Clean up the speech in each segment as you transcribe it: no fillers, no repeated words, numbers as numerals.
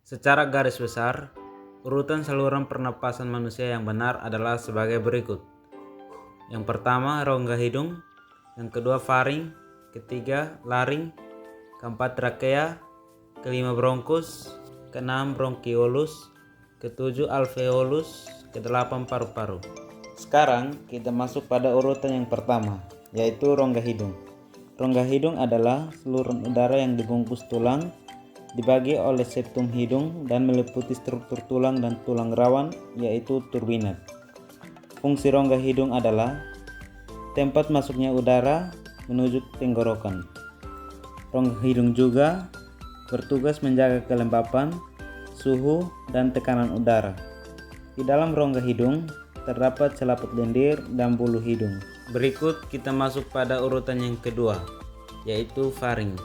Secara garis besar, urutan saluran pernapasan manusia yang benar adalah sebagai berikut. Yang pertama, rongga hidung. Yang kedua, faring. Ketiga, laring. Keempat, trakea. Kelima, bronkus. Keenam, bronkiolus. Ketujuh, alveolus. Kedelapan, paru-paru. Sekarang kita masuk pada urutan yang pertama, yaitu rongga hidung. Rongga hidung adalah saluran udara yang dibungkus tulang, dibagi oleh septum hidung dan meliputi struktur tulang dan tulang rawan, yaitu turbinat. Fungsi rongga hidung adalah tempat masuknya udara menuju tenggorokan. Rongga hidung juga bertugas menjaga kelembapan, suhu, dan tekanan udara. Di dalam rongga hidung terdapat selaput lendir dan bulu hidung. Berikut kita masuk pada urutan yang kedua, yaitu faring.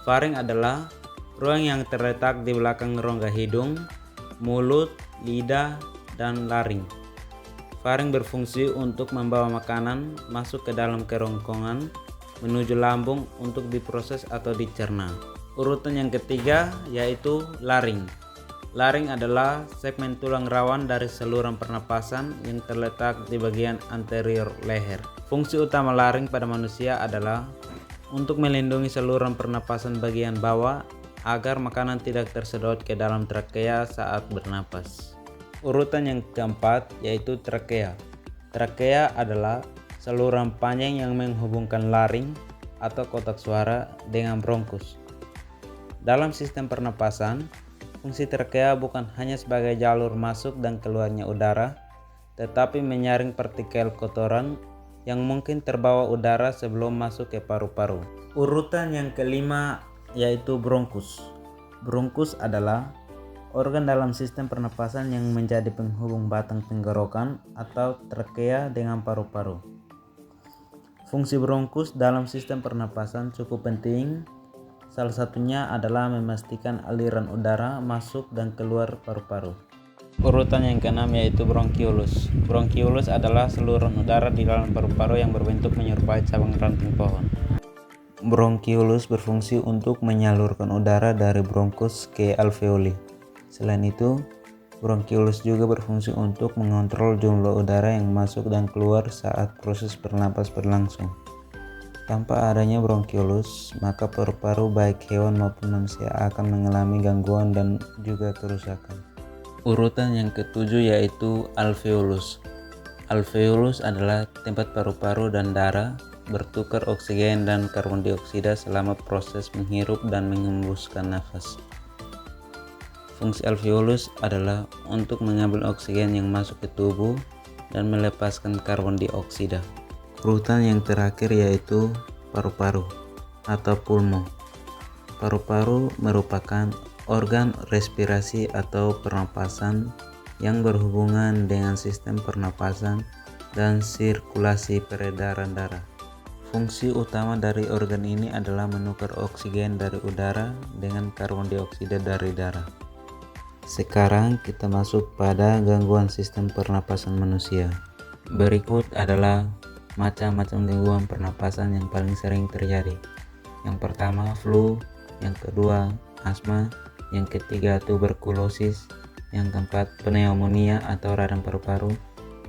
Faring adalah ruang yang terletak di belakang rongga hidung, mulut, lidah, dan laring. Faring berfungsi untuk membawa makanan masuk ke dalam kerongkongan menuju lambung untuk diproses atau dicerna. Urutan yang ketiga yaitu laring. Laring adalah segmen tulang rawan dari saluran pernapasan yang terletak di bagian anterior leher. Fungsi utama laring pada manusia adalah untuk melindungi saluran pernapasan bagian bawah agar makanan tidak tersedot ke dalam trakea saat bernapas. Urutan yang keempat yaitu trakea. Trakea adalah saluran panjang yang menghubungkan laring atau kotak suara dengan bronkus. Dalam sistem pernapasan, fungsi trakea bukan hanya sebagai jalur masuk dan keluarnya udara, tetapi menyaring partikel kotoran yang mungkin terbawa udara sebelum masuk ke paru-paru. Urutan yang kelima yaitu bronkus. Bronkus adalah organ dalam sistem pernapasan yang menjadi penghubung batang tenggorokan atau trakea dengan paru-paru. Fungsi bronkus dalam sistem pernapasan cukup penting. Salah satunya adalah memastikan aliran udara masuk dan keluar paru-paru. Urutan yang keenam yaitu bronkiolus. Bronkiolus adalah saluran udara di dalam paru-paru yang berbentuk menyerupai cabang ranting pohon. Bronkiolus berfungsi untuk menyalurkan udara dari bronkus ke alveoli. Selain itu, bronkiolus juga berfungsi untuk mengontrol jumlah udara yang masuk dan keluar saat proses bernapas berlangsung. Tanpa adanya bronkiolus, maka paru-paru baik hewan maupun manusia akan mengalami gangguan dan juga kerusakan. Urutan yang ketujuh yaitu alveolus. Alveolus adalah tempat paru-paru dan darah bertukar oksigen dan karbon dioksida selama proses menghirup dan menghembuskan nafas. Fungsi alveolus adalah untuk mengambil oksigen yang masuk ke tubuh dan melepaskan karbon dioksida. Urutan yang terakhir yaitu paru-paru atau pulmo. Paru-paru merupakan organ respirasi atau pernapasan yang berhubungan dengan sistem pernapasan dan sirkulasi peredaran darah. Fungsi utama dari organ ini adalah menukar oksigen dari udara dengan karbon dioksida dari darah. Sekarang kita masuk pada gangguan sistem pernapasan manusia. Berikut adalah macam-macam gangguan pernapasan yang paling sering terjadi. Yang pertama flu, yang kedua asma, yang ketiga tuberkulosis, yang keempat pneumonia atau radang paru-paru,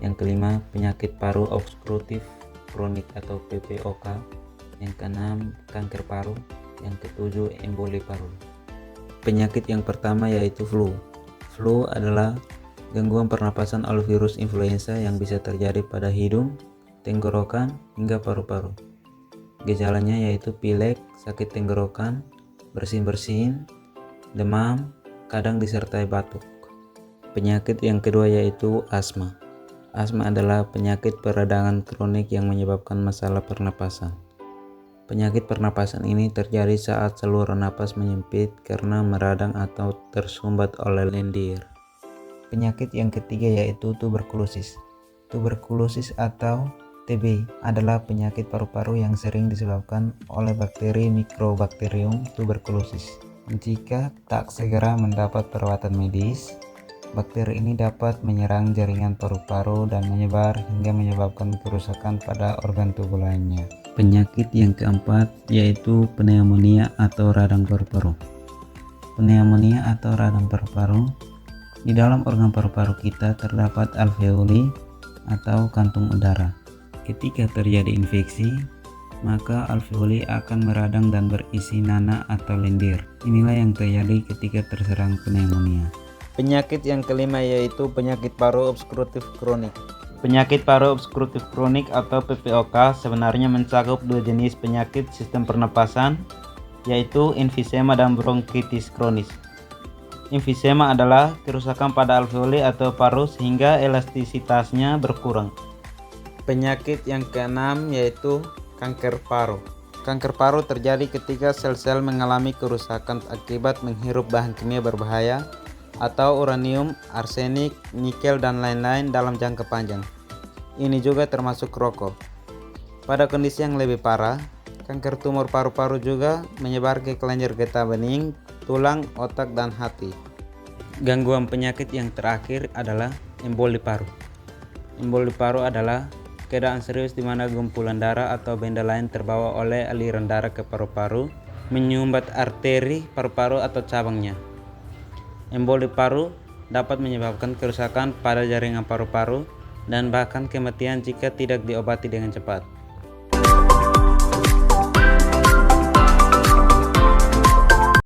yang kelima penyakit paru obstruktif kronik atau PPOK, yang keenam kanker paru, yang ketujuh emboli paru. Penyakit yang pertama yaitu flu. Flu adalah gangguan pernapasan oleh virus influenza yang bisa terjadi pada hidung, tenggorokan, hingga paru-paru. Gejalanya yaitu pilek, sakit tenggorokan, bersin-bersin, demam, kadang disertai batuk. Penyakit yang kedua yaitu asma. Asma adalah penyakit peradangan kronik yang menyebabkan masalah pernapasan. Penyakit pernapasan ini terjadi saat saluran napas menyempit karena meradang atau tersumbat oleh lendir. Penyakit yang ketiga yaitu tuberkulosis. Tuberkulosis atau TB adalah penyakit paru-paru yang sering disebabkan oleh bakteri Mycobacterium tuberculosis. Jika tak segera mendapat perawatan medis, bakteri ini dapat menyerang jaringan paru-paru dan menyebar hingga menyebabkan kerusakan pada organ tubuh lainnya. Penyakit yang keempat yaitu pneumonia atau radang paru-paru. pneumonia atau radang paru-paru. Di dalam organ paru-paru kita terdapat alveoli atau kantung udara. Ketika terjadi infeksi, maka alveoli akan meradang dan berisi nanah atau lendir. Inilah yang terjadi ketika terserang pneumonia. Penyakit yang kelima yaitu penyakit paru obstruktif kronik. Penyakit paru obstruktif kronik atau PPOK sebenarnya mencakup dua jenis penyakit sistem pernapasan, yaitu emfisema dan bronkitis kronis. Emfisema adalah kerusakan pada alveoli atau paru sehingga elastisitasnya berkurang. Penyakit yang keenam yaitu kanker paru. Kanker paru terjadi ketika sel-sel mengalami kerusakan akibat menghirup bahan kimia berbahaya atau uranium, arsenik, nikel, dan lain-lain dalam jangka panjang. Ini juga termasuk rokok. Pada kondisi yang lebih parah, kanker tumor paru-paru juga menyebar ke kelenjar getah bening, tulang, otak, dan hati. Gangguan penyakit yang terakhir adalah emboli paru. Emboli paru adalah keadaan serius di mana gumpulan darah atau benda lain terbawa oleh aliran darah ke paru-paru, menyumbat arteri paru-paru atau cabangnya. Emboli paru dapat menyebabkan kerusakan pada jaringan paru-paru dan bahkan kematian jika tidak diobati dengan cepat.